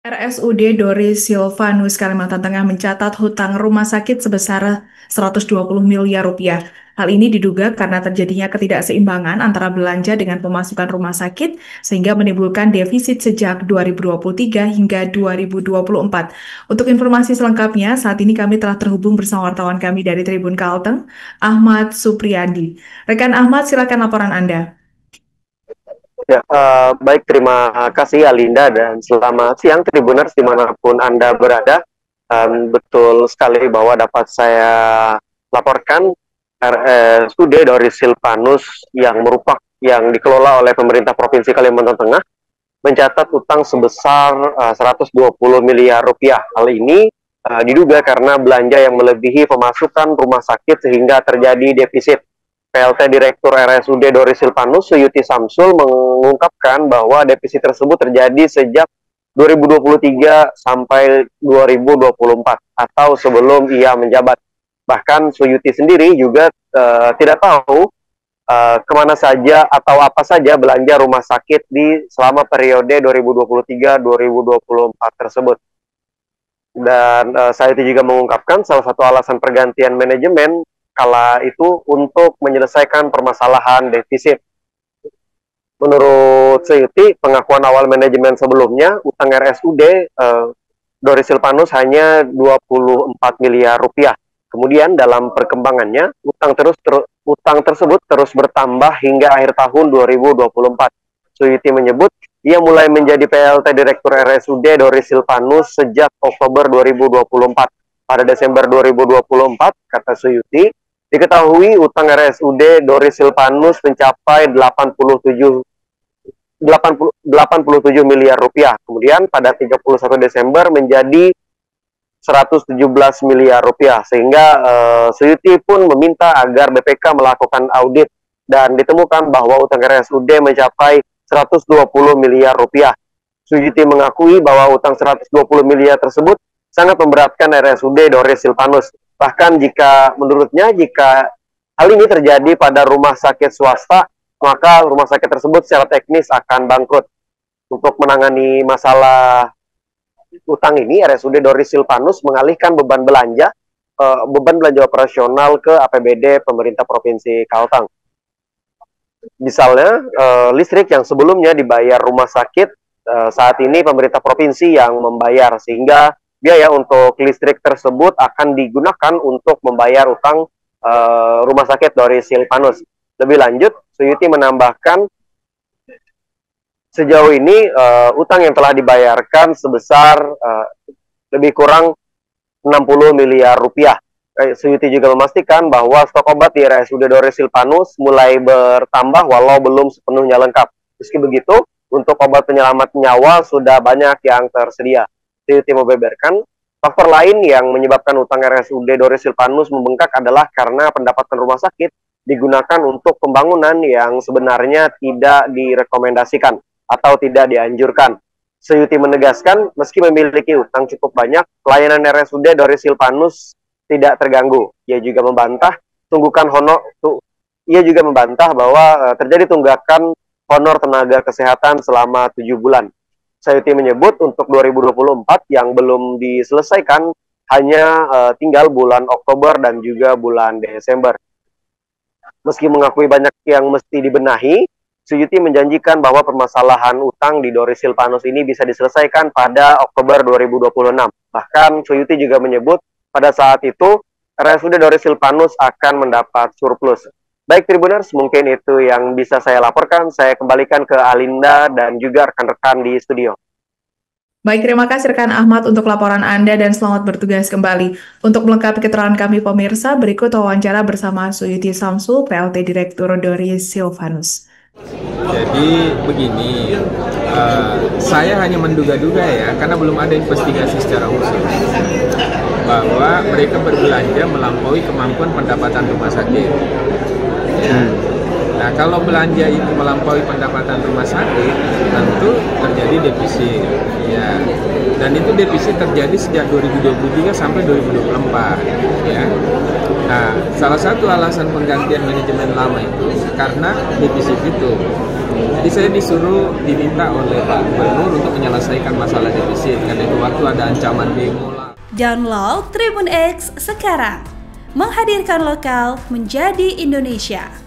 RSUD Doris Silvanus Kalimantan Tengah mencatat hutang rumah sakit sebesar 120 miliar rupiah. Hal ini diduga karena terjadinya ketidakseimbangan antara belanja dengan pemasukan rumah sakit sehingga menimbulkan defisit sejak 2023 hingga 2024. Untuk informasi selengkapnya, saat ini kami telah terhubung bersama wartawan kami dari Tribun Kalteng, Ahmad Supriyadi. Rekan Ahmad, silakan laporan Anda. Ya, baik, terima kasih Alinda dan selamat siang Tribuners dimanapun Anda berada. Betul sekali bahwa dapat saya laporkan RSUD Doris Silvanus yang dikelola oleh pemerintah Provinsi Kalimantan Tengah mencatat utang sebesar 120 miliar rupiah. Hal ini diduga karena belanja yang melebihi pemasukan rumah sakit sehingga terjadi defisit. PLT Direktur RSUD Doris Silvanus, Suyuti Samsul, mengungkapkan bahwa defisit tersebut terjadi sejak 2023 sampai 2024 atau sebelum ia menjabat. Bahkan Suyuti sendiri juga tidak tahu kemana saja atau apa saja belanja rumah sakit di selama periode 2023-2024 tersebut. Dan Suyuti juga mengungkapkan salah satu alasan pergantian manajemen kala itu untuk menyelesaikan permasalahan defisit. Menurut Suyuti, pengakuan awal manajemen sebelumnya, utang RSUD Doris Silvanus hanya 24 miliar rupiah. Kemudian dalam perkembangannya, utang tersebut terus bertambah hingga akhir tahun 2024. Suyuti menyebut, ia mulai menjadi PLT Direktur RSUD Doris Silvanus sejak Oktober 2024. Pada Desember 2024, kata Suyuti, diketahui utang RSUD Doris Silvanus mencapai 87 miliar rupiah. Kemudian pada 31 Desember menjadi 117 miliar rupiah. Sehingga Suyuti pun meminta agar BPK melakukan audit dan ditemukan bahwa utang RSUD mencapai 120 miliar rupiah. Suyuti mengakui bahwa utang 120 miliar tersebut sangat memberatkan RSUD Doris Silvanus. Bahkan menurutnya jika hal ini terjadi pada rumah sakit swasta, maka rumah sakit tersebut secara teknis akan bangkrut. Untuk menangani masalah utang ini, RSUD Doris Silvanus mengalihkan beban belanja operasional ke APBD pemerintah Provinsi Kalteng. Misalnya, listrik yang sebelumnya dibayar rumah sakit, saat ini pemerintah provinsi yang membayar, sehingga biaya untuk listrik tersebut akan digunakan untuk membayar utang rumah sakit Doris Silvanus. Lebih lanjut, Suyuti menambahkan sejauh ini utang yang telah dibayarkan sebesar lebih kurang 60 miliar rupiah. Suyuti juga memastikan bahwa stok obat di RSUD Doris Silvanus mulai bertambah walau belum sepenuhnya lengkap. Meski begitu, untuk obat penyelamat nyawa sudah banyak yang tersedia. Suyuti membeberkan, faktor lain yang menyebabkan utang RSUD Doris Silvanus membengkak adalah karena pendapatan rumah sakit digunakan untuk pembangunan yang sebenarnya tidak direkomendasikan atau tidak dianjurkan. Suyuti menegaskan, meski memiliki utang cukup banyak, pelayanan RSUD Doris Silvanus tidak terganggu. Ia juga membantah bahwa terjadi tunggakan honor tenaga kesehatan selama 7 bulan. Suyuti menyebut untuk 2024 yang belum diselesaikan hanya tinggal bulan Oktober dan juga bulan Desember. Meski mengakui banyak yang mesti dibenahi, Suyuti menjanjikan bahwa permasalahan utang di Doris Silvanus ini bisa diselesaikan pada Oktober 2026. Bahkan Suyuti juga menyebut pada saat itu RSUD Doris Silvanus akan mendapat surplus. Baik Tribuners, mungkin itu yang bisa saya laporkan. Saya kembalikan ke Alinda dan juga rekan-rekan di studio. Baik, terima kasih rekan Ahmad untuk laporan Anda dan selamat bertugas kembali. Untuk melengkapi keterangan kami pemirsa, berikut wawancara bersama Suyuti Samsul, PLT Direktur Doris Silvanus. Jadi begini, saya hanya menduga-duga ya, karena belum ada investigasi secara khusus bahwa mereka berbelanja melampaui kemampuan pendapatan rumah sakit. Ya. Nah, kalau belanja itu melampaui pendapatan rumah sakit, tentu terjadi defisit. Ya. Dan itu defisit terjadi sejak 2023 sampai 2024 ya. Nah, salah satu alasan penggantian manajemen lama itu karena defisit itu. Jadi saya diminta oleh Pak Gubernur untuk menyelesaikan masalah defisit karena itu waktu ada ancaman demo lah. Download Tribun X sekarang, menghadirkan lokal menjadi Indonesia.